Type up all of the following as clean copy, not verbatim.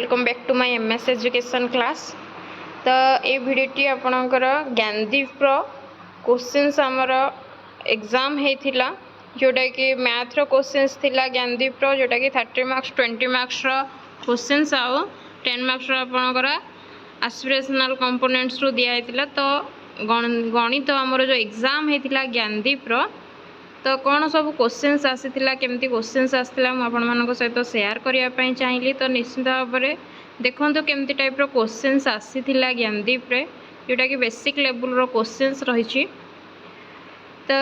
Welcome back to my MS education class. तो ये वीडियोटी आपणकर ज्ञानदीप्र क्वेश्चंस आमर एग्जाम होता जोटा कि मैथ्र क्वेश्चंस थिला ज्ञानदीप्र जोटा कि 30 मार्क्स 20 मार्क्स क्वेश्चंस आउ 10 मार्क्स आपणकर एस्पिरेशनल कंपोनेंट्स रु दिया। तो गणित आमर जो एग्जाम होता ज्ञानदीप्र तो कौन सब क्वेश्चंस आसीथिला केमती क्वेश्चंस आसीथिला मु आपण मानक सहित शेयर करने चाहिए। तो निश्चित भाव में देखो केमती टाइप रो क्वेश्चंस आसीथिला ज्ञानदीप रे जोटा कि बेसिक लेवल रो क्वेश्चंस रही। तो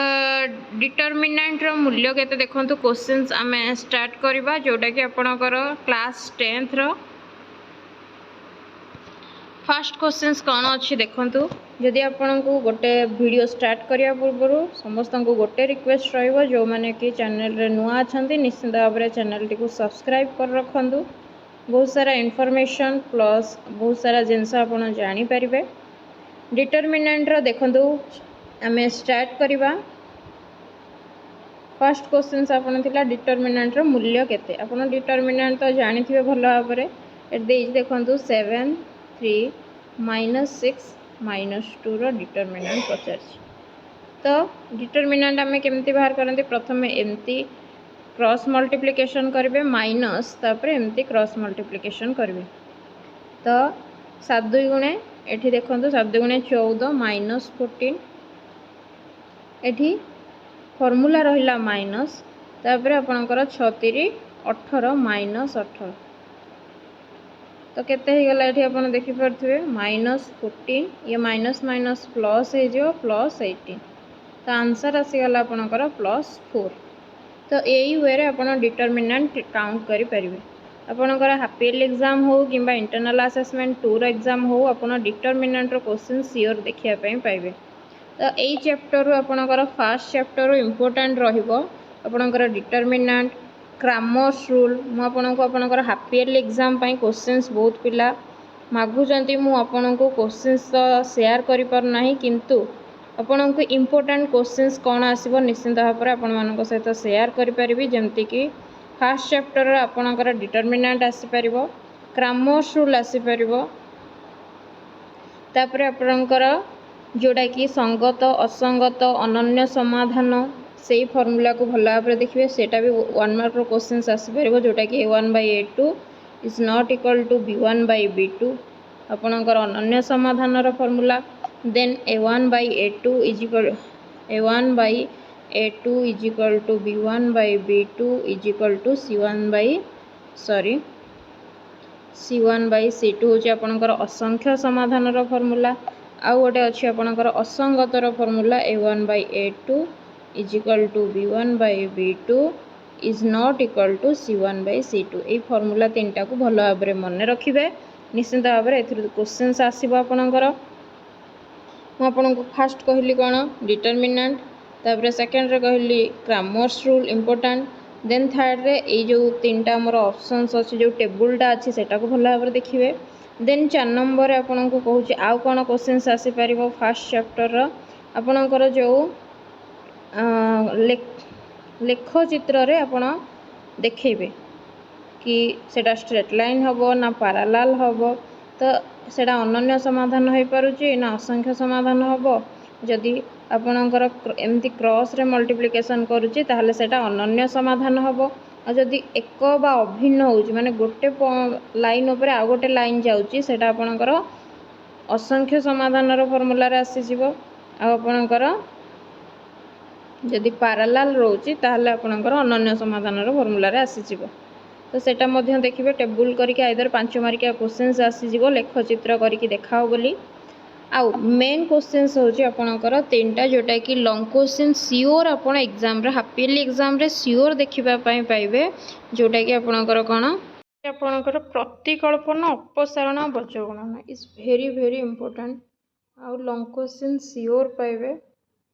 डिटरमिनेंट रो मूल्य केते देखो क्वेश्चंस आम स्टार्ट करवा जोटा कि आपणकर class 10th row first questions कौन अच्छी देखूँ। जदि आपण को गोटे वीडियो स्टार्ट करिया पूर्व समस्त को गोटे रिक्वेस्ट रहिबो जो माने कि चैनल रे नुआ अछंती निश्चित भाव में चैनल टी को सब्सक्राइब कर रखंतु। बहुत सारा इन्फॉर्मेशन प्लस बहुत सारा जिनस आपण जानि परिबे। डिटरमिनेंट रो देखंतु आमे स्टार्ट करिबा। फर्स्ट क्वेश्चंस आपण थिला डिटरमिनेंट रो मूल्य केते। आपण डिटरमिनेंट तो जानिथिबे भलो भाव में एत देखंतु 7 3 -6 -2 रो डिटरमिनेंट पचार। तो डिटरमिनेंट आमे केमती बाहर करंती प्रथम एमती क्रॉस मल्टीप्लिकेशन करेंगे माइनस तापर एमती क्रॉस मल्टीप्लिकेशन करेंगे। तो 7 2 गुणे एठी देखंतु 7 2 गुणे 14 -14 एठी फॉर्मूला रहिला माइनस तापर आपनकर 6 3 18 -18 तो केते ही गला एठी आपण देखि परथिबे -14 ये माइनस माइनस प्लस हे जो +18 तो आंसर आसी गला आपनकर +4। तो यही वे रे आपण डिटरमिनेंट काउंट करि परिबे। आपनकर हाफ ईयरली एग्जाम हो किंबा इंटरनल असेसमेंट 2 रो एग्जाम हो आपण डिटरमिनेंट रो क्वेश्चन सियोर देखिया पई पाइबे। तो एई चैप्टर रो आपनकर फर्स्ट चैप्टर रो इंपोर्टेंट रहिबो आपनकर डिटरमिनेंट क्रामर्स रूल। मु आपनको आपनकर हाफ ईयरली एग्जाम पई क्वेश्चंस बहुत पिला मागुचंती मु आपनको क्वेश्चंस तो शेयर करि पर नाही किंतु आपनको इंपोर्टेंट क्वेश्चंस कौन आसीबो निश्चित भाव में आपण मानक सहित शेयर करि परिबी। जेमति कि फर्स्ट चैप्टर रे आपनकर डिटरमिनेंट आसी परिबो क्रामर्स रूल आसी परिबो तापर आपनकर जोड़ा कि संगत असंगत अनन्य समाधान से फॉर्मूला को भल भाव में देखिए सेटा भी 1 मार्क रो क्वेश्चंस आसी परिबो जोटा कि a1/a2 is not equal to b1/b2 आपनकर अनन्य समाधान रो formula. Then a1/a2 is equal to b1/b2 is equal to c1/c2 होची आपनकर असंख्य समाधान रो फॉर्मूला। आउ गोटे अच्छी आपनकर असंगत रो formula a1/a2 is equal to b1/b2 is not equal to c1/c2। ए फॉर्मूला तीनटा को भलो भाव में मन रखिबे। निश्चित भाव में एथि क्वेश्चंस आसीबो आपनकर। मु आपनको फर्स्ट कहली कौन डिटरमिनेंट तापर सेकंड रे कहली Cramer's rule important then third रे ए जो तीनटा हमर ऑप्शंस अछि जो टेबुलटा अछि सेटा को भलो भाव देखिबे। देन 4 नंबर रे आपनको कहूची आउ कोन क्वेश्चंस आसी परिबो फर्स्ट चैप्टर रो आपनकर जो लेख चित्र रे आपण देखैबे कि सेटा स्ट्रेट लाइन हबो ना पैरेलल हबो तो सेटा अनन्य समाधान हो पारुची ना असंख्य समाधान हबो। जदि आपनकर एमती क्रॉस रे मल्टीप्लिकेशन करूची ताहले सेटा अनन्य समाधान हबो। आ जदि एक बा अभिन्न होउची माने गोटे लाइन ऊपर आ गोटे लाइन जाउची सेटा आपनकर असंख्य समाधान रो फार्मूला रे आसी जिवो। आ आपनकर जदि पैरेलल रहउची ताहले आपनकर अनन्य समाधान रो फार्मूला रे आसी जिवो। तो सेटा मध्य देखिबे टेबुल करके आइदर 5 मार्किया क्वेश्चंस आसी जिवो लेख चित्र करके देखाओ बोली। आउ मेन क्वेश्चंस होची आपनकर तीनटा जोटा कि लॉन्ग क्वेश्चन सियोर आपण एग्जाम रे हाफ ईयरली एग्जाम रे सियोर देखिबा पई पाइबे जोटा कि आपनकर कोन आपनकर प्रतिकल्पन अपसारण बजगणना इज वेरी वेरी इंपोर्टेंट। आउ लॉन्ग क्वेश्चन सियोर पाइबे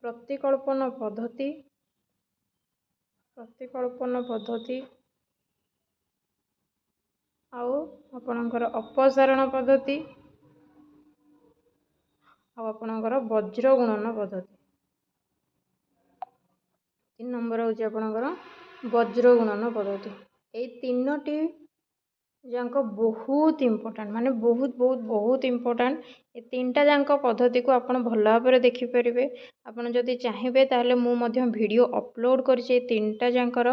प्रतिकल्पन पद्धति आउ आपनकर अपसारण पद्धति आउ आपनकर वज्र गुणन पद्धति। 3 नंबर होची आपनकर वज्र गुणन पद्धति। ए तीनोटी ଯାକ ବହୁତ ଇମ୍ପୋର୍ଟାଣ୍ଟ, ମାନେ ବହୁତ ବହୁତ ବହୁତ ଇମ୍ପୋର୍ଟାଣ୍ଟ। ଏ ତିନିଟା ଯାକ ପଦ୍ଧତିକୁ ଆପଣ ଭଲ ଭାବରେ ଦେଖିପାରିବେ। ଆପଣ ଯଦି ଚାହିଁବେ ତାହେଲେ ମୁଁ ମଧ୍ୟ ଭିଡ଼ିଓ ଅପଲୋଡ଼ କରିଛି ଏ ତିନିଟା ଯାକର।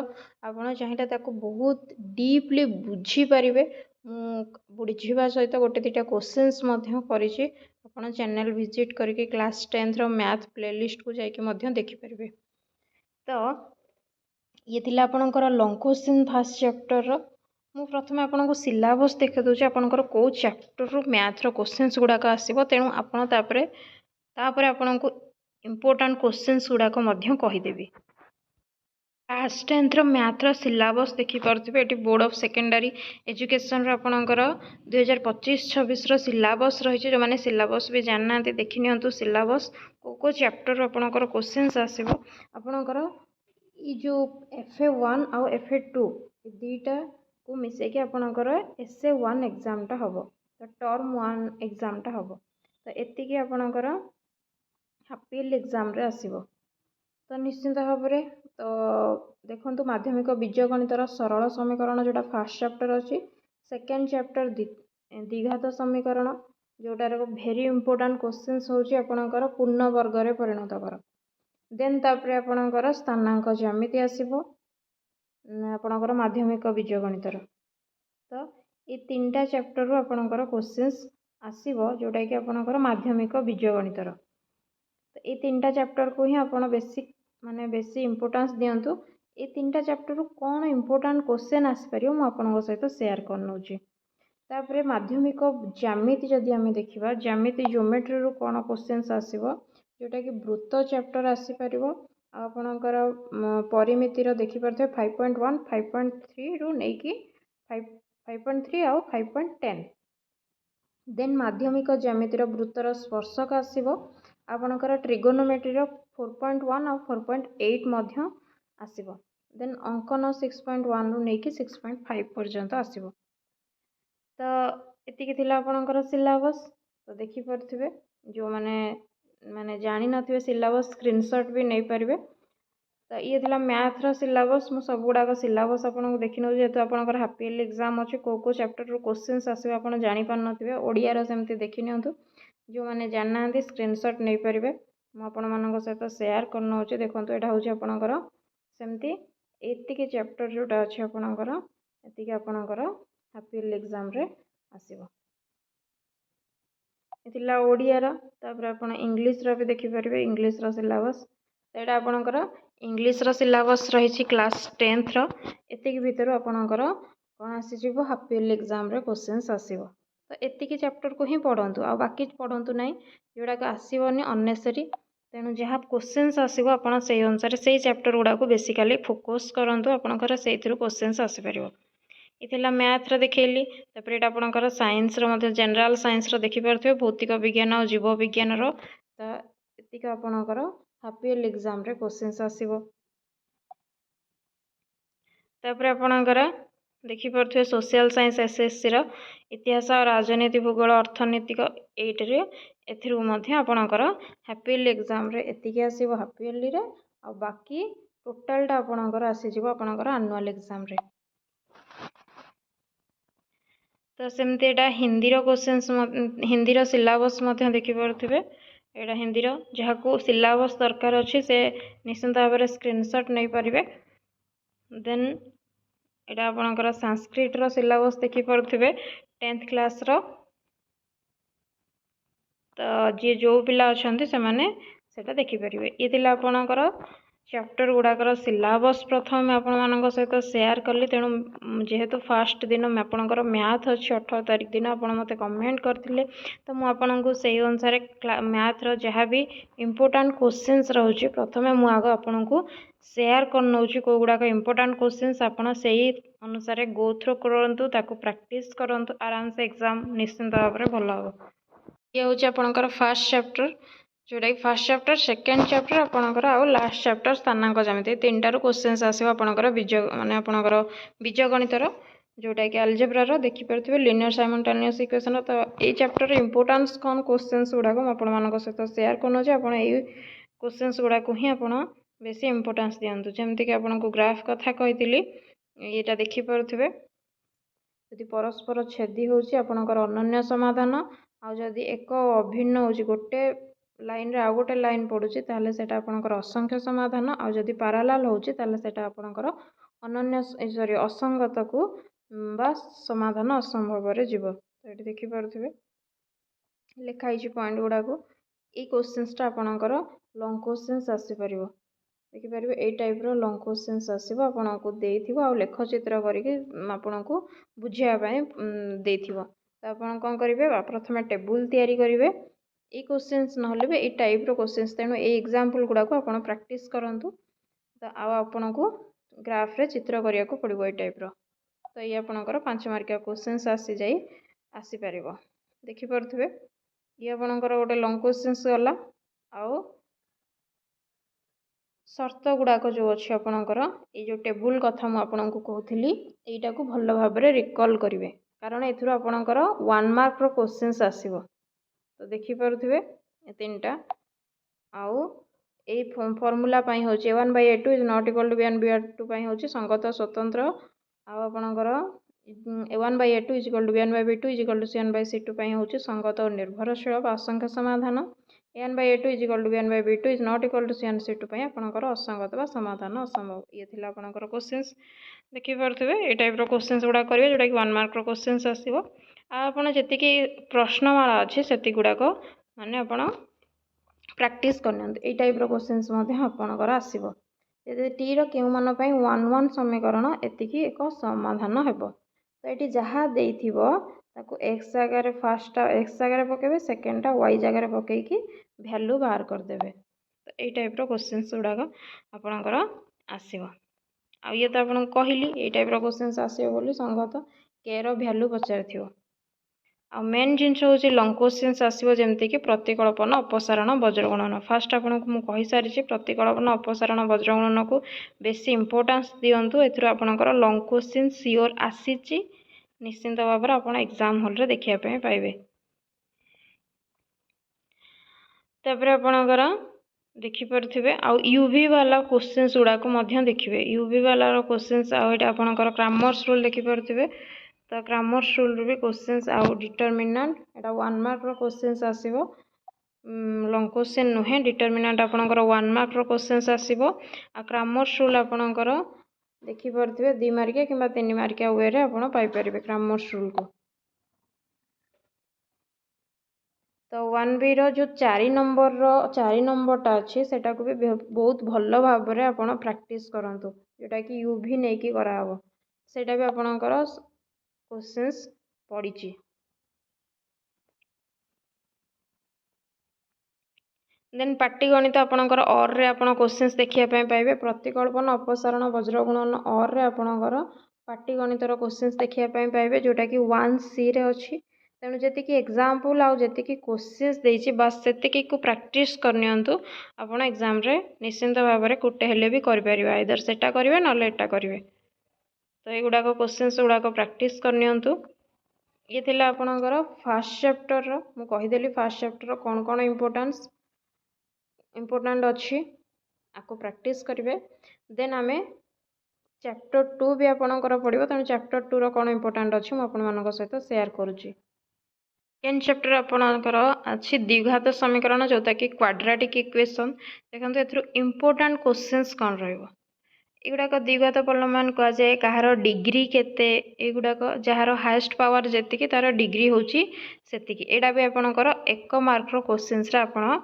ଆପଣ ଚାହିଁଲେ ତାକୁ ବହୁତ ଡିପଲି ବୁଝିପାରିବେ। ମୁଁ ବୁଝିବା ସହିତ ଗୋଟେ ଦୁଇଟା କ୍ୱେଶ୍ଚିନ୍ସ ମଧ୍ୟ କରିଛି। ଆପଣ ଚ୍ୟାନେଲ୍ ଭିଜିଟ୍ କରିକି କ୍ଲାସ୍ 10ର ମ୍ୟାଥ୍ ପ୍ଲେଲିଷ୍ଟକୁ ଯାଇକି ମଧ୍ୟ ଦେଖିପାରିବେ। ତ ଇଏ ଥିଲା ଆପଣଙ୍କର ଲଙ୍ଗ କ୍ୱେଶ୍ଚିନ୍ ଫାର୍ଷ୍ଟ ଚାପ୍ଟରର। ମୁଁ ପ୍ରଥମେ ଆପଣଙ୍କୁ ସିଲାବସ୍ ଦେଖାଇ ଦେଉଛି, ଆପଣଙ୍କର କେଉଁ ଚାପ୍ଟରରୁ ମ୍ୟାଥ୍ର କ୍ୱେଶ୍ଚିନ୍ସ ଗୁଡ଼ାକ ଆସିବ। ତେଣୁ ଆପଣ ତାପରେ ଆପଣଙ୍କୁ ଇମ୍ପୋର୍ଟାଣ୍ଟ କ୍ୱେଶ୍ଚିନ୍ସ ଗୁଡ଼ାକ ମଧ୍ୟ କହିଦେବି। କ୍ଲାସ୍ 10ର ମ୍ୟାଥ୍ର ସିଲାବସ୍ ଦେଖିପାରୁଥିବେ। ଏଠି ବୋର୍ଡ଼ ଅଫ୍ ସେକେଣ୍ଡାରୀ ଏଜୁକେସନ୍ର ଆପଣଙ୍କର 2025-26ର ସିଲାବସ୍ ରହିଛି। ଯେଉଁମାନେ ସିଲାବସ୍ ବି ଜାଣିନାହାନ୍ତି ଦେଖିନିଅନ୍ତୁ ସିଲାବସ୍, କେଉଁ ଚାପ୍ଟରରୁ ଆପଣଙ୍କର କ୍ୱେଶ୍ଚିନ୍ସ ଆସିବ। ଆପଣଙ୍କର ଏଇ ଯେଉଁ FA1 ଆଉ FA2 ଏ ଦୁଇଟାକୁ ମିଶାଇକି ଆପଣଙ୍କର SA1 ଏକ୍ଜାମ୍ଟା ହେବ। ତ ଟର୍ମ 1 ଏକ୍ଜାମ୍ଟା ହେବ। ତ ଏତିକି ଆପଣଙ୍କର ହାପିଏଲ୍ ଏକ୍ଜାମ୍ରେ ଆସିବ। ତ ନିଶ୍ଚିନ୍ତ ଭାବରେ ତ ଦେଖନ୍ତୁ, ମାଧ୍ୟମିକ ବୀଜଗଣିତର ସରଳ ସମୀକରଣ ଯେଉଁଟା ଫାର୍ଷ୍ଟ ଚାପ୍ଟର ଅଛି। ସେକେଣ୍ଡ ଚାପ୍ଟର ଦ୍ୱିଘାତ ସମୀକରଣ, ଯେଉଁଟାର ଭେରି ଇମ୍ପୋର୍ଟାଣ୍ଟ କ୍ୱେଶ୍ଚିନ୍ସ ହେଉଛି ଆପଣଙ୍କର ପୂର୍ଣ୍ଣ ବର୍ଗରେ ପରିଣତ କର। ଦେନ୍ ତାପରେ ଆପଣଙ୍କର ସ୍ଥାନାଙ୍କ ଜ୍ୟାମିତି ଆସିବ ଆପଣଙ୍କର ମାଧ୍ୟମିକ ବୀଜଗଣିତର। ତ ଏ ତିନିଟା ଚାପ୍ଟରରୁ ଆପଣଙ୍କର କ୍ୱେଶ୍ଚିନ୍ସ ଆସିବ, ଯେଉଁଟାକି ଆପଣଙ୍କର ମାଧ୍ୟମିକ ବୀଜଗଣିତର। ତ ଏ ତିନିଟା ଚାପ୍ଟରକୁ ହିଁ ଆପଣ ବେଶୀ ଇମ୍ପୋର୍ଟାନ୍ସ ଦିଅନ୍ତୁ। ଏ ତିନିଟା ଚାପ୍ଟରରୁ କ'ଣ ଇମ୍ପୋର୍ଟାଣ୍ଟ କ୍ୱେଶ୍ଚିନ୍ ଆସିପାରିବ ମୁଁ ଆପଣଙ୍କ ସହିତ ସେୟାର କରିନେଉଛି। ତାପରେ ମାଧ୍ୟମିକ ଜ୍ୟାମିତି ଯଦି ଆମେ ଦେଖିବା, ଜ୍ୟାମିତି ଜିଓମେଟ୍ରିରୁ କ'ଣ କ୍ୱେଶ୍ଚିନ୍ସ ଆସିବ, ଯେଉଁଟାକି ବୃତ୍ତ ଚାପ୍ଟର ଆସିପାରିବ। ଆଉ ଆପଣଙ୍କର ପରିମିତିର ଦେଖିପାରୁଥିବେ 5.1, 5.3ରୁ ନେଇକି 5.3 ଆଉ 5.10। ଦେନ୍ ମାଧ୍ୟମିକ ଜ୍ୟାମିତିର ବୃତ୍ତର ସ୍ପର୍ଶକ ଆସିବ। ଆପଣଙ୍କର ଟ୍ରିଗୋନୋମେଟ୍ରିର 4.1 ଆଉ 4.8 ମଧ୍ୟ ଆସିବ। ଦେନ୍ ଅଙ୍କନ 6.1ରୁ ନେଇକି 6.5 ପର୍ଯ୍ୟନ୍ତ ଆସିବ। ତ ଏତିକି ଥିଲା ଆପଣଙ୍କର ସିଲାବସ୍। ତ ଦେଖିପାରୁଥିବେ, ଯେଉଁମାନେ ଜାଣିନଥିବେ ସିଲାବସ୍ ସ୍କ୍ରିନଶଟ୍ ବି ନେଇପାରିବେ। ତ ଇଏ ଥିଲା ମ୍ୟାଥ୍ର ସିଲାବସ୍। ମୁଁ ସବୁଗୁଡ଼ାକ ସିଲାବସ୍ ଆପଣଙ୍କୁ ଦେଖିନେଉଛି, ଯେହେତୁ ଆପଣଙ୍କର ହାପିଏଲ୍ ଏକ୍ଜାମ୍ ଅଛି। କେଉଁ ଚାପ୍ଟରରୁ କ୍ୱେଶ୍ଚିନ୍ସ ଆସିବ ଆପଣ ଜାଣିପାରୁନଥିବେ। ଓଡ଼ିଆର ସେମିତି ଦେଖିନିଅନ୍ତୁ। ଯେଉଁମାନେ ଜାଣିନାହାନ୍ତି ସ୍କ୍ରିନଶଟ୍ ନେଇପାରିବେ। ମୁଁ ଆପଣମାନଙ୍କ ସହିତ ସେୟାର କରିନେଉଛି। ଦେଖନ୍ତୁ, ଏଇଟା ହେଉଛି ଆପଣଙ୍କର ସେମିତି ଏତିକି ଚାପ୍ଟର ଯେଉଁଟା ଅଛି ଆପଣଙ୍କର, ଏତିକି ଆପଣଙ୍କର ହାପିଏଲ୍ ଏକ୍ଜାମ୍ରେ ଆସିବ। ଏ ଥିଲା ଓଡ଼ିଆର। ତାପରେ ଆପଣ ଇଂଲିଶର ବି ଦେଖିପାରିବେ, ଇଂଲିଶର ସିଲାବସ୍। ଏଇଟା ଆପଣଙ୍କର ଇଂଲିଶର ସିଲାବସ୍ ରହିଛି କ୍ଲାସ୍ 10ର। ଏତିକି ଭିତରୁ ଆପଣଙ୍କର କ'ଣ ଆସିଯିବ, ହାପିଏଲ୍ ଏକ୍ଜାମ୍ରେ କ୍ୱେଶ୍ଚିନ୍ସ ଆସିବ। ତ ଏତିକି ଚାପ୍ଟରକୁ ହିଁ ପଢ଼ନ୍ତୁ, ଆଉ ବାକି ପଢ଼ନ୍ତୁ ନାହିଁ, ଯେଉଁଟାକ ଆସିବନି ଅନନେସେରୀ। ତେଣୁ ଯାହା କ୍ୱେଶ୍ଚିନ୍ସ ଆସିବ ଆପଣ ସେଇ ଅନୁସାରେ ସେଇ ଚାପ୍ଟର ଗୁଡ଼ାକୁ ବେସିକାଲି ଫୋକସ୍ କରନ୍ତୁ, ଆପଣଙ୍କର ସେଇଥିରୁ କ୍ୱେଶ୍ଚିନ୍ସ ଆସିପାରିବ। ଏ ଥିଲା ମ୍ୟାଥ୍ର ଦେଖେଇଲି। ତାପରେ ଏଇଟା ଆପଣଙ୍କର ସାଇନ୍ସର ମଧ୍ୟ ଜେନେରାଲ ସାଇନ୍ସର ଦେଖିପାରୁଥିବେ, ଭୌତିକ ବିଜ୍ଞାନ ଆଉ ଜୀବ ବିଜ୍ଞାନର। ତ ଏତିକି ଆପଣଙ୍କର ହାପିଏଲ୍ ଏକ୍ଜାମ୍ରେ କ୍ୱେଶ୍ଚିନ୍ସ ଆସିବ। ତାପରେ ଆପଣଙ୍କର ଦେଖିପାରୁଥିବେ ସୋସିଆଲ ସାଇନ୍ସ SSCର ଇତିହାସ, ରାଜନୀତି, ଭୂଗୋଳ, ଅର୍ଥନୈତିକ 8ରେ ଏଥିରୁ ମଧ୍ୟ ଆପଣଙ୍କର ହାପିଏଲ୍ ଏକ୍ଜାମ୍ରେ ଏତିକି ଆସିବ ହାପିଏଲିରେ। ଆଉ ବାକି ଟୋଟାଲଟା ଆପଣଙ୍କର ଆସିଯିବ ଆପଣଙ୍କର ଆନୁଆଲ୍ ଏକ୍ଜାମ୍ରେ। ତ ସେମିତି ଏଇଟା ହିନ୍ଦୀର କ୍ୱେଶ୍ଚିନ୍ସ, ହିନ୍ଦୀର ସିଲାବସ୍ ମଧ୍ୟ ଦେଖିପାରୁଥିବେ। ଏଇଟା ହିନ୍ଦୀର, ଯାହାକୁ ସିଲାବସ୍ ଦରକାର ଅଛି ସେ ନିଶ୍ଚିନ୍ତ ଭାବରେ ସ୍କ୍ରିନଶଟ୍ ନେଇପାରିବେ। ଦେନ୍ ଏଇଟା ଆପଣଙ୍କର ସାଂସ୍କ୍ରିଟର ସିଲାବସ୍ ଦେଖିପାରୁଥିବେ 10th କ୍ଲାସ୍ର। ତ ଯିଏ ଯେଉଁ ପିଲା ଅଛନ୍ତି ସେମାନେ ସେଇଟା ଦେଖିପାରିବେ। ଇଏ ଥିଲା ଆପଣଙ୍କର ଚାପ୍ଟର ଗୁଡ଼ାକର ସିଲାବସ୍। ପ୍ରଥମେ ଆପଣମାନଙ୍କ ସହିତ ସେୟାର କଲି, ତେଣୁ ଯେହେତୁ ଫାଷ୍ଟ ଦିନ ଆପଣଙ୍କର ମ୍ୟାଥ୍ ଅଛି 18 ତାରିଖ ଦିନ, ଆପଣ ମୋତେ କମେଣ୍ଟ କରିଥିଲେ। ତ ମୁଁ ଆପଣଙ୍କୁ ସେଇ ଅନୁସାରେ ମ୍ୟାଥ୍ର ଯାହା ବି ଇମ୍ପୋର୍ଟାଣ୍ଟ କ୍ୱେଶ୍ଚିନ୍ସ ରହୁଛି ପ୍ରଥମେ ମୁଁ ଆଗ ଆପଣଙ୍କୁ ସେୟାର କରିନେଉଛି। କେଉଁ ଗୁଡ଼ାକ ଇମ୍ପୋର୍ଟାଣ୍ଟ କ୍ୱେଶ୍ଚିନ୍ସ ଆପଣ ସେଇ ଅନୁସାରେ ଗୋ ଥ୍ରୋ କରନ୍ତୁ, ତାକୁ ପ୍ରାକ୍ଟିସ୍ କରନ୍ତୁ, ଆରାମସେ ଏକ୍ଜାମ୍ ନିଶ୍ଚିନ୍ତ ଭାବରେ ଭଲ ହେବ। ଇଏ ହେଉଛି ଆପଣଙ୍କର ଫାର୍ଷ୍ଟ ଚାପ୍ଟର, ଯେଉଁଟାକି ଫାର୍ଷ୍ଟ ଚାପ୍ଟର, ସେକେଣ୍ଡ ଚାପ୍ଟର ଆପଣଙ୍କର ଆଉ ଲାଷ୍ଟ ଚାପ୍ଟର ସ୍ଥାନାଙ୍କ ଜ୍ୟାମିତି। ତିନିଟାରୁ କ୍ୱେଶ୍ଚିନ୍ସ ଆସିବ ଆପଣଙ୍କର ଆପଣଙ୍କର ବୀଜଗଣିତର, ଯେଉଁଟାକି ଆଲଜେବ୍ରାର ଦେଖିପାରୁଥିବେ, ଲିନିୟର ସାଇମଲ୍ଟେନିୟସ୍ ଇକ୍ୱେସନ୍ର। ତ ଏଇ ଚାପ୍ଟରର ଇମ୍ପୋର୍ଟାନ୍ସ କ'ଣ କ୍ୱେଶ୍ଚିନ୍ସ ଗୁଡ଼ାକ ମୁଁ ଆପଣମାନଙ୍କ ସହିତ ସେୟାର କରୁଛି। ଆପଣ ଏଇ କ୍ୱେଶ୍ଚିନ୍ସ ଗୁଡ଼ାକୁ ହିଁ ଆପଣ ବେଶୀ ଇମ୍ପୋର୍ଟାନ୍ସ ଦିଅନ୍ତୁ। ଯେମିତିକି ଆପଣଙ୍କୁ ଗ୍ରାଫ୍ କଥା କହିଥିଲି, ଏଇଟା ଦେଖିପାରୁଥିବେ। जदि परस्पर छेदी होउची आपणकर अनन्य समाधान आ जदि एक अभिन्न होउची गोटे लाइन रे आ गोटे लाइन पड़ुची ताहले सेटा आपणकर असंख्य समाधान आ जदि पैरेलल होउची ताहले सेटा आपणकर अनन्य सॉरी असंगत को बा समाधान असंभव रे जीव। तो ये देखि पारुथिबे लिखाई पॉइंट गुड़ा को ये क्वेश्चंसटा आपणकर लॉन्ग क्वेश्चंस आसी परिबो देखिपारे ये टाइप रो लॉन्ग क्वेश्चंस आसीबो आपनको देइथिबो आ लेख चित्र करके आपनको बुझिया देइथिबो। तो आपण कोन करिवे प्रथमे टेबल तयारी करिवे ये क्वेश्चंस नहले भी ये टाइप रो क्वेश्चंस तेणु ये एग्जांपल गुड़ा को आपण प्रैक्टिस करंतु। तो आपनको ग्राफ रे चित्र करिया को पड़िबो ये टाइप रो। तो ये आपणकर 5 मार्किया क्वेश्चंस आसी जाई आसी परिबो देखि परथुबे ये आपणकर गोटे लॉन्ग क्वेश्चंस गला आउ सर्त गुड़ाक जो अच्छी आपणकर ये जो टेबुल कथा मुझे आपको कहूली यहीटा को भल भाव में रिकल करेंगे कारण एथुर आपणकर 1 मार्क रो क्वेश्चंस आसीबो। तो देखि पारुथिबे ए तीनटा आउ ए फॉर्मूला पई होची a1/a2 is not equal to b1/b2 पई होची संगत स्वतंत्र आउ आपणकर a1/a2 is equal to b1/b2 is equal to c1/c2 पई होची संगत और निर्भरशील असंख्य समाधान a1/a2 is equal to b1/b2 is not equal to c1/c2 पई आपणकर असंगत बा समाधान असंभव ये थिला आपणकर क्वेश्चंस देखि पारुथिबे ए टाइप रो क्वेश्चंस गुडा करिवे जोटा कि 1 मार्क रो क्वेश्चंस आसीबो। आपण जति प्रश्नमाला अच्छे से गुड़ाक माने आपण प्रैक्टिस करनियंतु ए टाइप रो क्वेश्चंस मध्ये आपणकर आसीबो यदि टी रो केउ मान पई 1 समीकरण एतिकी एक समाधान हेबो। तो ये जहाँ देथिबो ताको x जगह फास्ट x जगह पकेबे सेकेंड y जगह पकेकी वैल्यू बाहर कर देबे। तो ये टाइप रो क्वेश्चंस गुड़ाक आपणकर आसीबो आ ये तो आपन कहली ये टाइप रो क्वेश्चंस आसीबो बोली संगत k रो वैल्यू पचारथिबो आ मेन जिनस होची लॉन्ग क्वेश्चंस आसीबो जेमति कि प्रतिकल्पन अपसारण वज्रगणन फास्ट आपन को मु कहि सारिछि प्रतिकल्पन अपसारण वज्रगणन को बेसी इंपोर्टेंस दियंतु एथुर आपनकर लॉन्ग क्वेश्चन सियोर आसीछि निश्चिंत भाव में आपन एग्जाम हॉल रे देखिया पे पाइबे। तापर आपनकर देखि परथिबे आ यूवी वाला क्वेश्चंस गुडा को मध्य देखिबे यूवी वाला रो क्वेश्चंस आ एटा आपनकर क्रामर्स रूल देखि परथिबे। तो क्रामर्स रूल रो भी क्वेश्चंस आ डिटरमिनेंट एटा 1 मार्क रो क्वेश्चंस आसीबो लॉन्ग क्वेश्चन नुहे डिटरमिनेंट आपनकर 1 मार्क रो क्वेश्चंस आसीबो आ क्रामर्स रूल आपनकर देखि परथिबे 2 मार्किया किबा 3 मार्किया वे रे आपण पाई परिबे क्रामर्स रूल को। तो 1B रो जो 4 नंबर टा अच्छी सेटा को भी बहुत भल भाव में आपण प्रैक्टिस करंतु जोटा कि यूवी नहीं कि करा हबो सेटा भी आपणकर क्वेश्चंस पड़ीची। देन पाटिगणित आपणकर और रे आपण क्वेश्चंस देखिया पे पाइबे प्रतिकल्पन अपसारण वज्रगुणन और रे आपणकर पाटिगणित रो क्वेश्चंस देखिया पे पाइबे जोटा कि 1C रे अछि तेणु जति एग्जाम्पल आउ जति क्वेश्चंस देछि बस सेतिकी को प्रैक्टिस करनियंतु आपण एग्जाम रे निश्चिंत भाव में कुटे हेले भी कर परिबा आइदर सेटा करिवे नले एटा करिवे। तो ये गुडा को क्वेश्चंस गुडा को प्रैक्टिस करनियंतु ये थिला आपणकर फर्स्ट चैप्टर रो मु कहि देली फर्स्ट चैप्टर रो कोन कोन इम्पोर्टेंट अच्छी आपको प्रैक्टिस करेंगे। देन आम चैप्टर 2 भी आपणकर पड़ो तेणु चैप्टर 2 रो कोन इम्पोर्टेंट अच्छी मुझे सहित शेयर करुच्ची। सेकेंड चैप्टर आपणकर अच्छी द्विघात समीकरण जोटा कि क्वाड्रेटिक इक्वेशन देखो एथुर इम्पोर्टेंट क्वेश्चंस कौन रहिबो एगुड़ाक द्विघात परिमाण कह जाए कहार डिग्री केते एगुड़ाक जार हाएस्ट पावर जेतिकी तार डिग्री होची सेतिकी एटा भी आपणकर 1 मार्क रो क्वेश्चंस रे आपण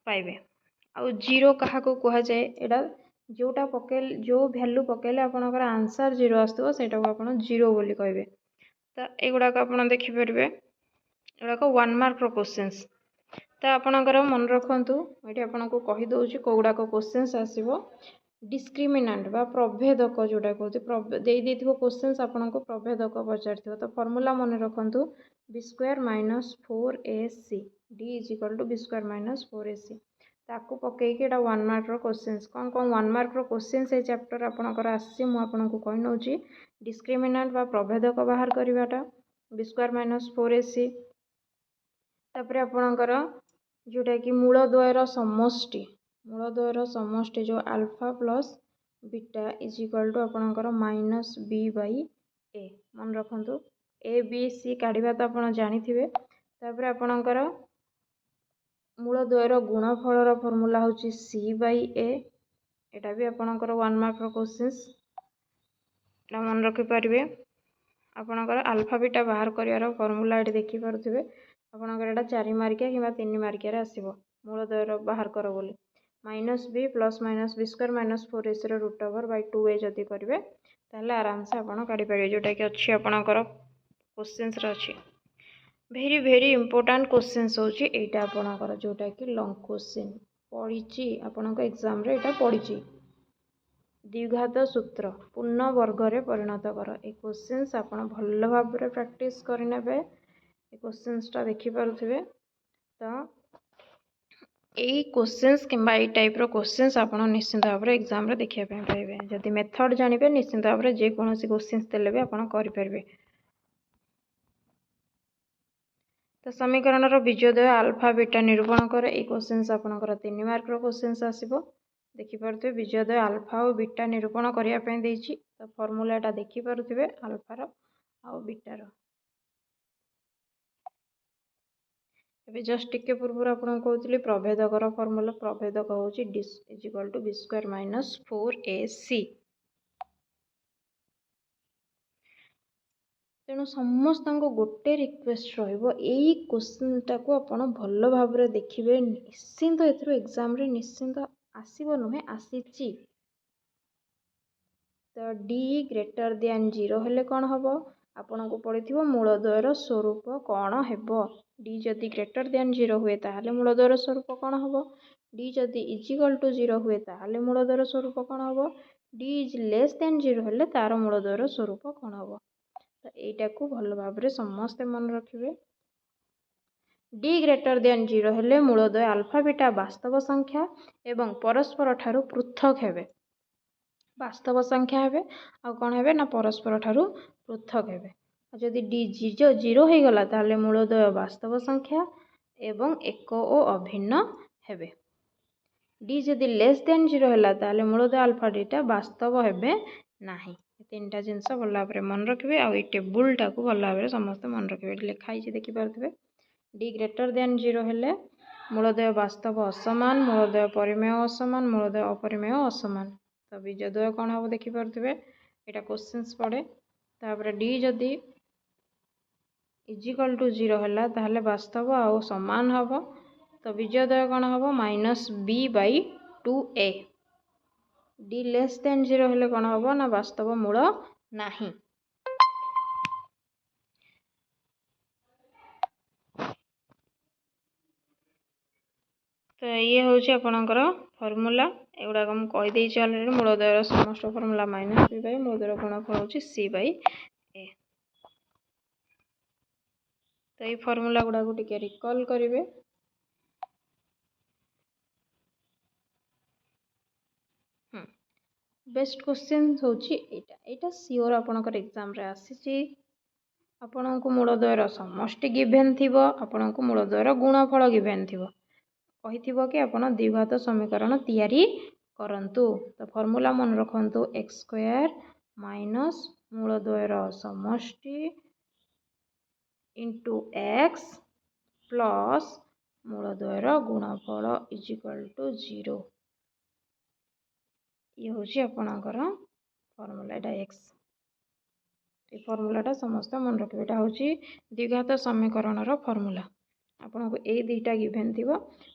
पाइबे। आउ जीरो क्या कह जाए एटा जोटा पकेल जो वैल्यू पकेले आपणकर आंसर जीरो आसो सेटा को आपण जीरो बोली कहबे। तो एगुड़ाक आपण देखि परिबे एगुड़ाक 1 मार्क रो क्वेश्चंस। तो आपणकर मन रखंतु एठी आपनको कहि दउची कोगुड़ाक क्वेश्चंस आसीबो डिस्क्रिमिनेंट बा प्रभेदक जोटा कहते दे देथिबो क्वेश्चंस आपनको प्रभेदक पचारथिबो। तो फार्मूला मन रखंतु b² - 4ac d = b² - 4ac ताकू पकईकि एटा 1 मार्क रो क्वेश्चंस कौन कौन 1 मार्क रो क्वेश्चंस ए चैप्टर आपणकर आसी मु आपनको कहि नउची डिस्क्रिमिनेंट बा प्रभेदक बाहर करबाटा b² - 4ac तापर आपणकर जोटा कि मूलद्वयर समष्टि जो alpha plus beta is equal to आपणकर -b/a मन रखंतु ए बी सी काढ़ा तो आप जानिथिबे। तापर आपणकर मूलद्वयर गुणफलर फर्मूला हूँ सी बाई ए। एटा भी आपणकर 1 मार्क क्वेश्चंस मन रखिपारे। आपणकर अल्फा बीटा बाहर कर फर्मूला ये देखिपे। आपणकर एटा 4 मार्किया कि 3 मार्किया आसो मूलद्वयर बाहर कर बोली minus B plus minus B square minus 4ac root over by 2a जदि करेंगे ताहले आराम से आपड़ काढ़ी पारे जोटा कि अच्छी आपणकर क्वेश्चंस अच्छी भेरी भेरी इंपोर्टेंट क्वेश्चंस होची एटा आपणकर जोटा कि लॉन्ग क्वेश्चन पड़ी आपणक एग्जाम रे एटा पड़ी द्विघात सूत्र पूर्ण वर्ग रे परिणत कर। ए क्वेश्चंस आप भल भाव प्रैक्टिस करने ए क्वेश्चंस टा देखि पारुथिबे। तो यही क्वेश्चंस किंबा ए टाइप रो क्वेश्चंस आप निश्चित भाव एग्जाम रे देखिया पाइबे। जदि मेथड जानिबे निश्चित भाव जे कोनोसी क्वेश्चंस देले भी आप करि पारबे। तो समीकरण रो बीजोदय अल्फा बीटा निरूपण कर। ए क्वेश्चंस आपनकर 3 मार्क रो क्वेश्चंस आसीबो। देखि पारुथिबे बीजोदय अल्फा और बीटा निरूपण करिया पय देछि। तो फार्मूलाटा देखि पारुथिबे अल्फा रो और बीटा रो। एबे जस्ट टिके पूर्व आपन कहउतली प्रभेदकर फार्मूला प्रभेदक होछि d = b square minus 4ac। तेणु समस्त गोटे रिक्वेस्ट रहिबो एई क्वेश्चन टाको आपण भल भाव रे देखिबे। निश्चिंत एथरो एग्जाम रे निश्चिंत आसीबो नुहे आसीची। तो d ग्रेटर देन 0 हेले कोन हबो आपन को पड़िथिबो मूलद्वयर स्वरूप कोन हेबो। d जदि ग्रेटर देन 0 हुए ताहले मूलद्वयर स्वरूप कोन हबो। d जदि इक्वल टू 0 हुए ताहले मूलद्वयर स्वरूप कोन हबो। d इज लेस देन 0 हेले तार मूलद्वयर स्वरूप कोन हबो। तो एटा को भल भाव रे समस्त मन रखिबे। d ग्रेटर देन 0 हेले मूलद्वय अल्फा बीटा वास्तव संख्या एवं परस्पर ठारू पृथक हेबे। वास्तव संख्या हेबे आ कोन हेबे ना परस्पर ठारू पृथक हेबे। जदि d 0 हो गला ताहले मूलद्वय वास्तव संख्या एवं एक ओ अभिन्न हेबे। d जदि लेस देन 0 होला ताहले मूलद्वय अल्फा बीटा वास्तव हेबे नाही। तीनटा जिनस भल भाव मन रखिए। आ टेबुल टाक भल भाव समस्त मन रखिए। लिखाई देखि पारुथिबे d ग्रेटर देन 0 हेले मूलद्वय वास्तव असमान मूलद्वय परिमेय असमान मूलद्वय अपरिमेय असमान। तो बीजद्वय कौन हम देखि पारुथिबे एटा क्वेश्चंस पड़े। तापर d जदि इक्वल टू 0 होला ताहले वास्तव आ समान हबो। तो बीजद्वय कौन हबो minus b by 2a। d less than 0 हेले कौन हबो ना वास्तव मूल नाही। तो ये हूँ आपणकर फर्मूला एगुड़ा मुझे कहीदे अलरेडी मूलद्वयर समस्त फर्मूला माइनस बी बाई मूलद्वयर गुणफल हूँ सी बाई ए। तो ये फर्मूला गुड़ा को टिके रिकॉल करेंगे। बेस्ट क्वेश्चन होची एटा सियोर आपणकर एग्जाम रे आसीची। आपण को मूलद्वयर समष्टि गिवेन थिबो आपण को मूलद्वयर गुणफल गिवेन थिबो कहिथिबो कि आपण द्विघात समीकरण तैयारी करंतु। तो फॉर्मूला मन रखंतु x स्क्वायर माइनस मूलद्वयर समष्टि इंटू x प्लस मूलद्वयर गुणफल इज इक्वल टू 0। ये हूँ आपणकर फॉर्मूला x। ये फॉर्मूलाटा समस्त मन रखिए। एटा हूँ द्विघात समीकरण फॉर्मूला। आपन को ए दुईटा गिवेन थी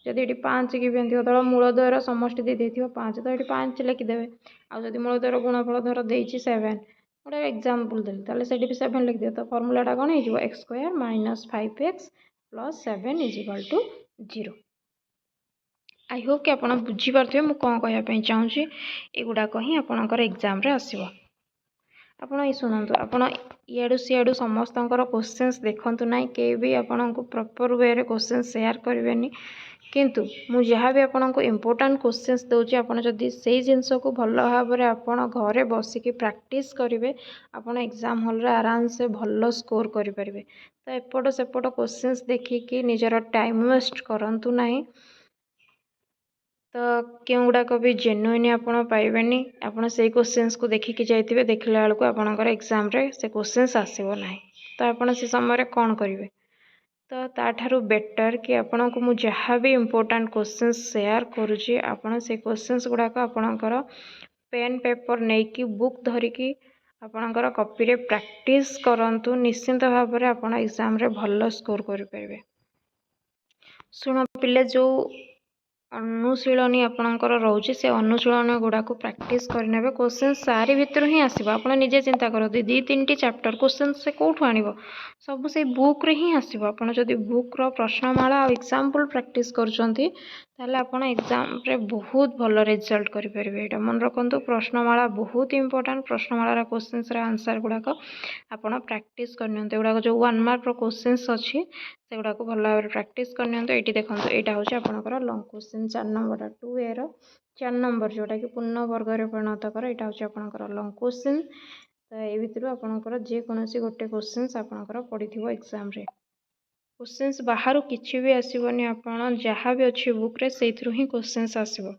जदि ये 5 गिवेन थी तो मूलद्वयर समष्टि दे 5 तो ये 5 लिखिदेवे। आदि मूलद्वयर गुणफल धर देती 7 गोटे एग्जांपल देली ताले सेठी भी 7 लिखिदे। तो फॉर्मूलाटा कौन हो X square minus 5x plus 7 is equal to 0। I hope कि आपड़ बुझीपारे मुझे कौन कहवाई चाहूँगी एगुड़ाक ही आपणकर एग्जाम आसो। आपण ये शुणु आपण इडू सियाड़ू समस्त क्वेश्चंस देखु ना के भी आपन को प्रॉपर वे रे क्वेश्चन शेयर करेंगे। किंतु मु जहाँ भी आपन को इम्पोर्टेंट क्वेश्चंस दूसरी आपड़ जदि से जिनस को भल भाव में आपड़ घरे बसिकी प्रैक्टिस करेंगे आपड़ एग्जाम हॉल रे आराम से भल स्कोर करेंगे। तो एपट सेपट क्वेश्चंस देखिकी निजर टाइम वेस्ट करंतु नहीं। तो क्यों गुड़ाक भी जेन्युइन आपड़ पाइबेनी आपड़ से क्वेश्चंस को देखिकी जाइए देखला बेलू आपणकर एग्जाम रे से क्वेश्चंस आसो ना। तो आपण से समय कौन करेंगे तो ताठारू बेटर कि आपण को मु जहाँ भी इम्पोर्टाट क्वेश्चन शेयर करुँची आपण से क्वेश्चंस गुड़ाक आपणकर पेन पेपर नहीं बुक धरिकी आपणकर कॉपी रे प्रैक्टिस करंतु निश्चिंत भाव में आप एग्जाम रे भल स्कोर करें। शुण पिले जो अनुशीलनी आपणकर रोचे से अनुशीलन गुड़ाक प्रैक्टिस करने क्वेश्चन सारी भितर ही आसो आप निजे चिंता करते 2-3 चैप्टर क्वेश्चन से कौटू आण सब से बुक रे ही आसो आप बुक रो प्रश्नमाला और एग्जाम्पल प्रैक्टिस कर आपण एग्जाम रे बहुत भल रिजल्ट करेंगे। मन रखु प्रश्नमाला बहुत इंपोर्टेंट प्रश्नमाला क्वेश्चन आंसर गुड़ाक आपण प्रैक्टिस करनी एगुड़ाक जो 1 मार्क क्वेश्चन अच्छी से गुड़ाक भल भाव प्रैक्टिस करनी। ये देखो यहाँ हूँ आपंकर लंग क्वेश्चन 4 नंबर 2A रो 4 नंबर जोटा कि पूर्ण वर्ग में परिणत कर यहाँ हूँ आपंकर लंग क्वेश्चन तो ये भितर आपंकर जेकोसी गोटे क्वेश्चन आपंकर पड़ो एग्जाम रे क्वेश्चंस बाहर किसी भी आसबनी आपड़ जहाँ भी अच्छी बुक रे से ही क्वेश्चंस आसो।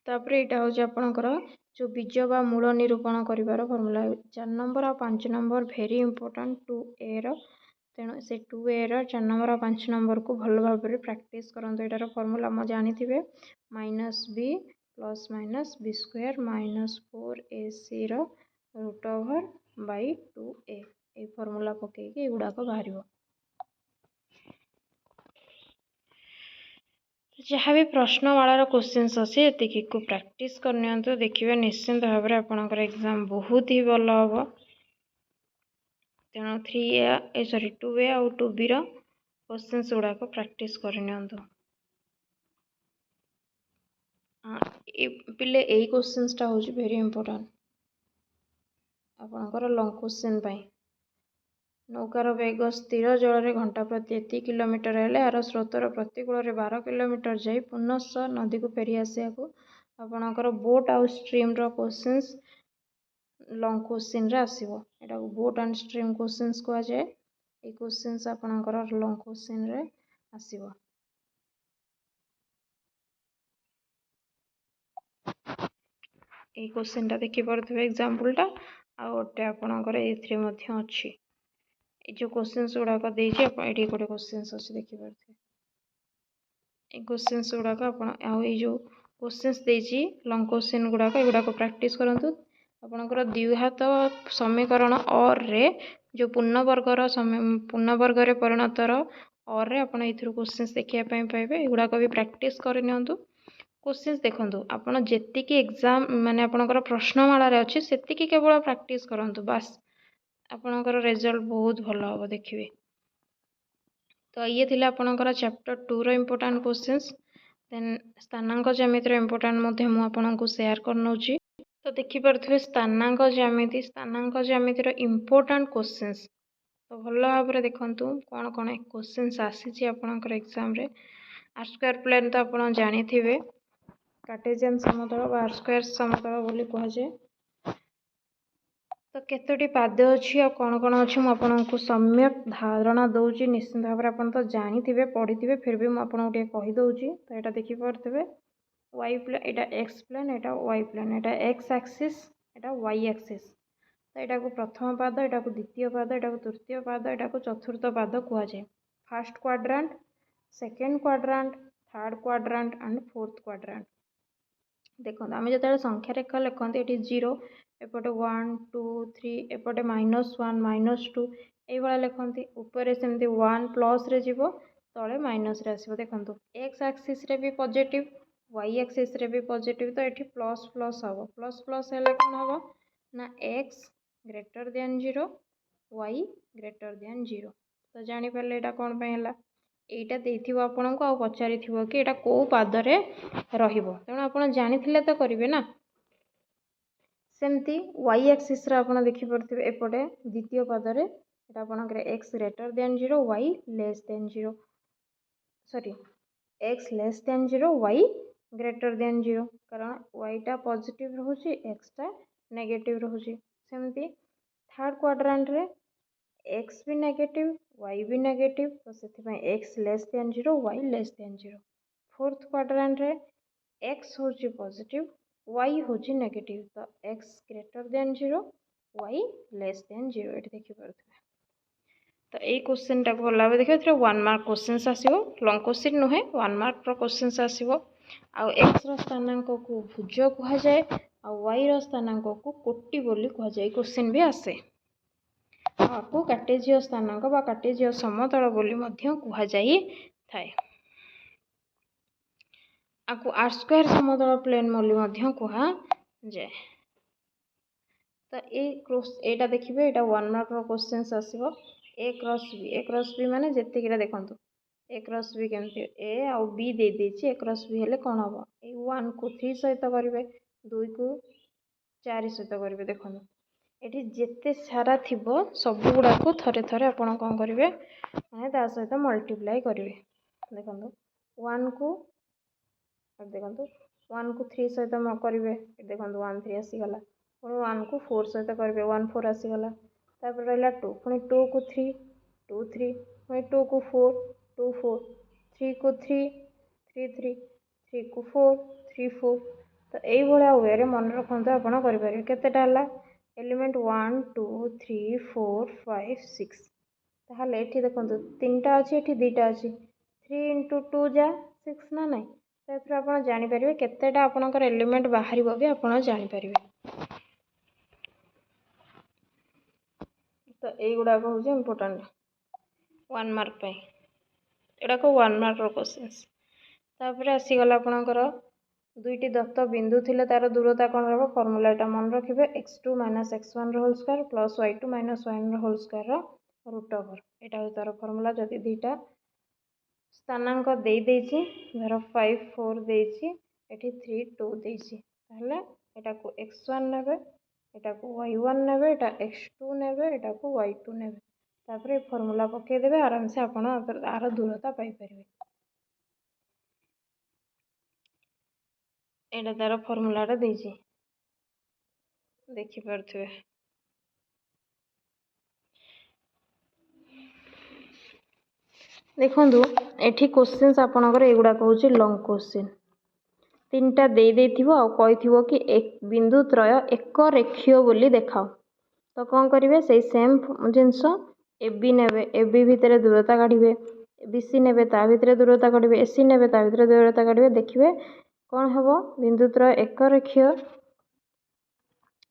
तापर यहाँ हूँ आपंकर जो बीज बा मूल निरूपण कर फर्मूला 4 नंबर और 5 नंबर भेरी इंपोर्टेंट 2A रो तेणु से 2A रो 4 नंबर और 5 नंबर को भल भाव में प्रैक्टिस करते यार फर्मूला मैं जानी थे -b plus minus b square -4ac √/2a ये फर्मूला पकईकि एगुड़ाक बाहर जहाँ भी प्रश्नमालार क्वेश्चंस अच्छे ये को प्रैक्टिस करनी देखिए निश्चिंत भाव में आपंकर एग्जाम बहुत ही भल हम तेणु 2A और 2B रो क्वेश्चंस गुड़ाक प्रैक्टिस करनी पिले यही क्वेश्चंसटा हूँ वेरी इंपोर्टेंट आपंकर लंग क्वेश्चन नौकार वेग स्थिर जल में घंटा प्रति एति किलोमीटर है यार स्रोतर प्रतिकूल 12 किलोमीटर जाई पुनः नदी को फेरी आसा आपणकर बोट आउ स्ट्रीम रो क्वेश्चंस लंग क्वेश्चन रे आसीबो एटा बोट एंड स्ट्रीम क्वेश्चंस को जाए ये क्वेश्चंस आपणकर लंग क्वेश्चन रे आसीबो। ये क्वेश्चनटा देखि पारथबे एग्जांपलटा आ ओटे आपणकर एथरे मध्य अछि ये जो क्वेश्चंस गुड़ाक देछि ये गोटे क्वेश्चंस अच्छे देखि पारथबे ये क्वेश्चंस गुड़ाक आपण ये जो क्वेश्चंस देछि लंग क्वेश्चन गुड़ाक एगुड़ाक प्रैक्टिस करंतु आपणकर द्विघात समीकरण और रे जो पूर्ण वर्ग रे परिणतर और रे आपण एथुर क्वेश्चंस देखिया पई पाइबे एगुड़ाक भी प्रैक्टिस कर नियंतु। क्वेश्चंस देखंतु आपण जेतिकी एग्जाम माने आपणकर प्रश्नमाला रे अछि सेतिकी केवल प्रैक्टिस करंतु बस आपणकर रिजल्ट बहुत भल हम देखिए। तो ये थिला आपणकर चैप्टर 2 रो इंपोर्टेंट क्वेश्चंस देन स्थानांक ज्यामिति रो इंपोर्टेंट मध्ये मु आपणको शेयर करनोची तो देखि परथबे स्थानांक ज्यामिति रो इंपोर्टेंट क्वेश्चंस तो भल भाव रे देखंतु कोन कोन क्वेश्चंस आसी छि आपणकर एग्जाम रे आर स्क्वायर प्लेन तो आपण जानि थिबे कार्टेशियन समतल बा आर स्क्वायर समतल बोली कह जाए तो केतोटी पाद अच्छी और कौन कौन अच्छी मुझे सम्यक धारणा दूसरी निश्चिंत भाव में आप तो जानी पढ़ी फिर भी मुझे कहीदे तो यहाँ देखिपे वाई प्लेन यहाँ एक्स प्लेन यहाँ वाई प्लेन यहाँ एक्स एक्सिस यहाँ वाई एक्सिस तो यहाँ को प्रथम पाद यहाँ को द्वितीय पाद यहाँ को तृतीय पाद यहाँ को चतुर्थ पाद कहुए first quadrant second quadrant third quadrant and fourth quadrant देखो आम जो संख्या रेखा लिखते ये 0 एपटे 1 2 3 एपटे -1 -2 ये लिखती ऊपर सेमती 1 प्लस रे जीवो तले माइनस रे आसीबो देखंतु एक्स एक्सिस रे भी पॉजिटिव वाई एक्सिस रे भी पॉजिटिव तो ये प्लस प्लस हम प्लस प्लस है कौन हम ना X greater than 0 Y greater than 0 तो जानीपारे यहाँ कौन पे एटा देथिबो आपनको आ पचारिथिबो कि एटा को पादरे रहिबो तेणु आपण जानिथिले तो करिवे ना सेमती वाई एक्सिस रे आपण देखि परथिबे एपटे द्वितीय पादरे एटा आपनकर X greater than 0 Y less than 0 sorry X less than 0 Y greater than 0 कारण वाई टा पॉजिटिव रहउची एक्स टा नेगेटिव रहउची सेमती थर्ड क्वाड्रेंट रे एक्स भी नेगेटिव वाई भी नेगेटिव तो से X less than 0 Y less than 0 fourth quadrant रे एक्स होची पॉजिटिव वाई होची नेगेटिव तो X greater than 0 Y less than 0 ये देखि पारथबे तो यही क्वेश्चन टाक भल भाव देखिए ये 1 मार्क क्वेश्चन आसो लंग क्वेश्चन नुहे 1 मार्क क्वेश्चन आसो आउ एक्स स्थानांक को भुज कहुए आउ वाई स्थानांक को कोटि बोली कहुए क्वेश्चन भी आसे आपको कार्टेजीय स्थानांक बा कार्टेजीय समतल बोली मध्य कहुए थाए आपको आर स्क्वायर समतल प्लेन बोली मध्य कहुए। तो एटा देखिए एटा 1 मार्क क्वेश्चन आसो ए क्रॉस बी माने जेतिकिरा देखंतु ए क्रॉस बी केमती ए आउ बी दे देछि ए क्रॉस बी हेले कोन हबो ए 1 को 3 सहित करिवे 2 को 4 सहित करिवे देखंतु एठी जेते सारा थिबो सब गुडा को थरे थरे आपण कोन करिवे माने ता सहित मल्टीप्लाई करिवे देखंतु 1 को देखंतु 1 को 3 सहित म करिवे देखंतु 1 3 आसी गला पुनी 1 को 4 सहित करिवे 1 4 आसी गला तापर रहला 2 पुनी 2 को 3 2 3 पुनी 2 को 4 2 4 3 को 3 3 3 3 को 4 3 4 तो यही भाया वे रे मन रखते आप करेंगे केतेटा है एलिमेंट 1 2 3 4 5 6 ताहले एठी देखंतु 3टा अछि एठी 2टा अछि 3 into 2 जा 6 ना नहीं तो आप जानी पारे केतेटा आपनकर एलिमेंट बाहर भी आप जानी पारे। तो युवाक हूँ इम्पोर्टाट 1 मार्क एडाक 1 मार्क क्वेश्चन तापर आसीगला आपणकर दुईटी दत्त बिंदु थिले तार दूरता कौन रहा फर्मूला मन रखिए x2 - x1 whole square plus y2 - y1 whole square root over यहाँ हूँ तार फर्मूला जदि दुईटा स्थानांक दे देछि धर 5 4 देछि एठी 3 2 देछि ताहले एटा को x1 नेबे एटा को y1 नेबे एटा x2 नेबे एटा को y2 नेबे तापर फर्मूला पके देबे आराम से आपण आर दूरता पाई परिबे एटा तार फर्मूलाटा देछि देखि परथुवे देखंतु एठी क्वेश्चंस आपनकर एगुडा कहूछि लॉन्ग क्वेश्चन 3टा दे देथिबो आ कहिथिबो कि एक बिंदु त्रय एक रेखीय बोली देखाओ तो कौन करिवे से सेम जिंस एबी नेबे एबी भितर दूरता काढिबे बीसी नेबे ता भितर दूरता काढिबे एसी नेबे ता भितर दूरता काढिबे देखिबे कौन हबो बिंदु त्रय एक रेखीय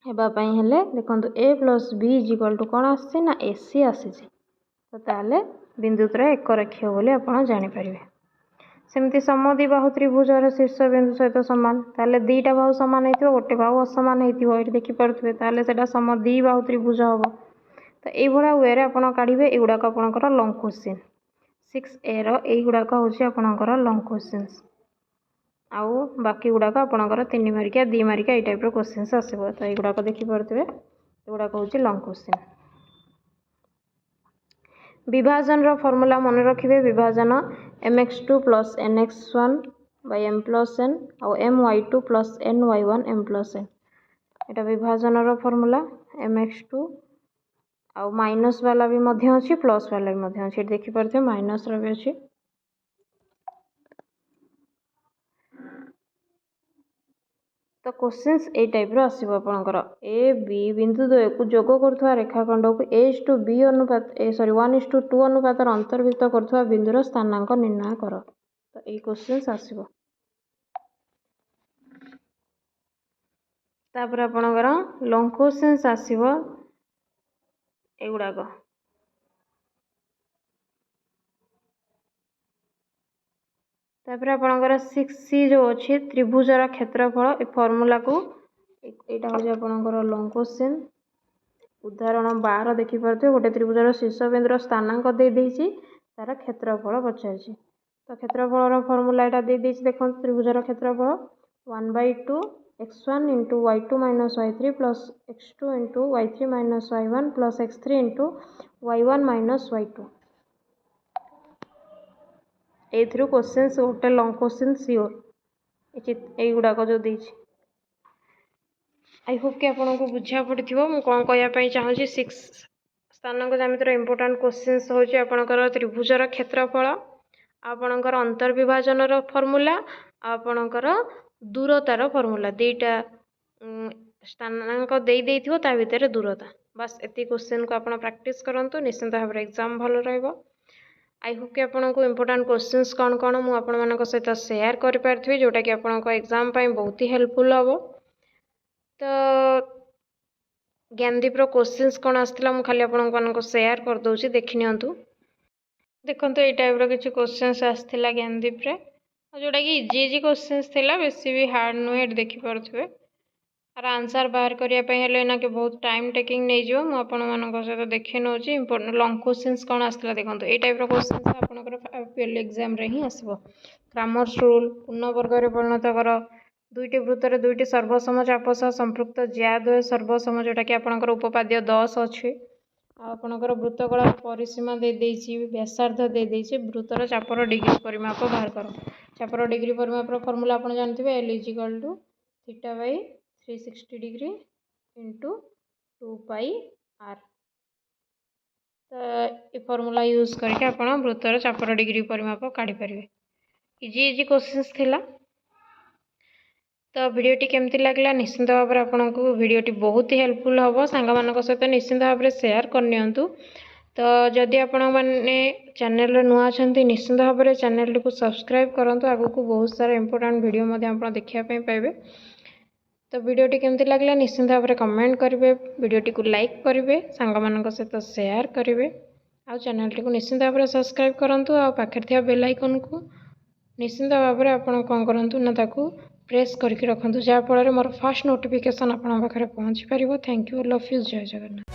हेबा पई हेले देखंतु a + b = कोन आसी ना ac आसी तो ताले बिंदु त्रय एक रेखीय बोली आपण जानि परिबे। सेमती समद्विबाहु त्रिभुजर शीर्ष बिंदु सहित समान ताले दीटा बाहु समान हेतिबो गोटे बाहु असमान हेतिबो एठी देखि परथुबे ताले सेटा समद्विबाहु त्रिभुज हबो तो एई भला वे रे आपण काढिबे एगुडा को आपणकर लॉन्ग क्वेश्चन 6a रो एई गुडा को होछि आपणकर लॉन्ग क्वेश्चंस आउ बाकी गुडा को आपणकर 3 मार्किया 2 मार्किया एई टाइप रो क्वेश्चंस आसीबो तो एई गुडा को देखि परथुबे एगुडा को होछि लॉन्ग क्वेश्चन। विभाजन रो फॉर्मूला मन रखिबे विभाजन mx2 + nx1 / m + n और my2 + ny1 m + n एटा विभाजन रो फॉर्मूला mx2 और माइनस वाला भी मध्य अछि प्लस वाला भी मध्य अछि देखि परथे माइनस रो भी अछि तो क्वेश्चंस ए टाइप रो आसीबो आपनकर ए बी बिंदु द्वय को जोग करथवा रेखाखंड को a:b अनुपात 1:2 अनुपात अंतर्भुक्त करथवा बिंदुर स्थानांक निर्णय कर तो ए क्वेश्चंस आसीबो तापर आपनकर लॉन्ग क्वेश्चंस आसीबो एगुडा को तापर आपनकर 6c जो अछि त्रिभुजर क्षेत्रफल ए फार्मूला को एटा हो आपनकर लॉन्ग क्वेश्चन उदाहरण 12 देखि परथे गोटे त्रिभुजर शीर्ष बिंदुर स्थानांक दे देछि तार क्षेत्रफल पचारछि तो क्षेत्रफल रो फार्मूला एटा दे देछि देखो त्रिभुजर क्षेत्रफल 1/2 x1 * y2 - y3 + x2 * y3 - y1 + x3 * y1 - y2 एथ्रू questions गोटे लॉन्ग क्वेश्चन सियोर एई गुडा जो देछि आई होप कि आपन को बुझा पड़थिबो मु कोन कहया पई चाहूची 6 स्थानांक ज्यामितिर इंपोर्टेंट क्वेश्चंस होची आपनकर त्रिभुजर क्षेत्रफल आपनकर अंतर्विभाजन रो फार्मूला आपनकर दूरतार फार्मूला दुईटा स्थानांक देइथिबो ता भितर दूरता बस एति क्वेश्चन को आपण प्रैक्टिस करंतु निश्चित भाव एग्जाम भलो रहइबो। आई होप कि आपको इंपोर्टेंट क्वेश्चंस कौन कौन मु आपण मानक सहित शेयर कर पारथि जोटा कि आपनको एग्जाम पई बहुत ही हेल्पफुल हबो। तो ज्ञानदीप रो क्वेश्चंस कौन आस्थिला मु खाली आपण मानक शेयर कर दोछि देखि नियंतु। देखंतु ए टाइप रो किछि क्वेश्चंस आस्थिला ज्ञानदीप रे जोटा कि इजी इजी क्वेश्चंस थिला बेसी भी हार्ड नुहे देखि पारथुबे। आर आंसर बाहर करिया पई हेले ना कि बहुत टाइम टेकिंग नै जिवो मु आपण मानक सहित देखि नउछि इंपोर्टेंट लॉन्ग क्वेश्चंस कौन आस्थिला देखंतु ए टाइप रो क्वेश्चंस आपनकर पीएल एग्जाम रे ही आसीबो। ग्रामर रूल पूर्ण वर्ग रे परिणत कर दुईटी वृत्तर दुईटी सर्वसम चाप सह संपृक्त ज्याद्वय सर्वसम जोटा कि आपनकर उपपाद्य 10 अछि। आपनकर वृत्तकला परिसीमा दे देछि व्यासार्ध दे देछि वृत्तर चापर डिग्री परिमाप बाहर कर। चापर डिग्री परिमाप रो फार्मूला आपण जानथिबे L = theta by 360 degree into 2 pi r। तो ये फार्मूला यूज करके आपण वृत्तर चापर डिग्री परिमाप काढी परिबे। इजी इजी क्वेश्चंस थिला। तो वीडियोटी केमती लागला निश्चित भाव में आपको वीडियोटी बहुत ही हेल्पफुल हम सांग मान सहित निश्चित भाव में शेयर करनियंतु। तो जदि आपण मैंने चैनल नुआ अच्छा निश्चित भाव में चैनल को सब्सक्राइब करूँ आगु को बहुत सारा इंपोर्टेंट वीडियो आप देखा पाइबे। तो वीडियोटी केमती लागला निश्चित भाव में कमेंट करेंगे वीडियोटी को लाइक करेंगे सांग मान सहित शेयर करेंगे आ चैनल को निश्चित भाव में सब्सक्राइब करूँ आ पाखे थी बेल आइकन को निश्चित भाव में आप कौन करूँ ना ताकू प्रेस करके रखु जहाँफल मोर फर्स्ट नोटिफिकेशन आपन पाखे पहुँची पार। थैंक यू, लव यू, जय जगन्नाथ।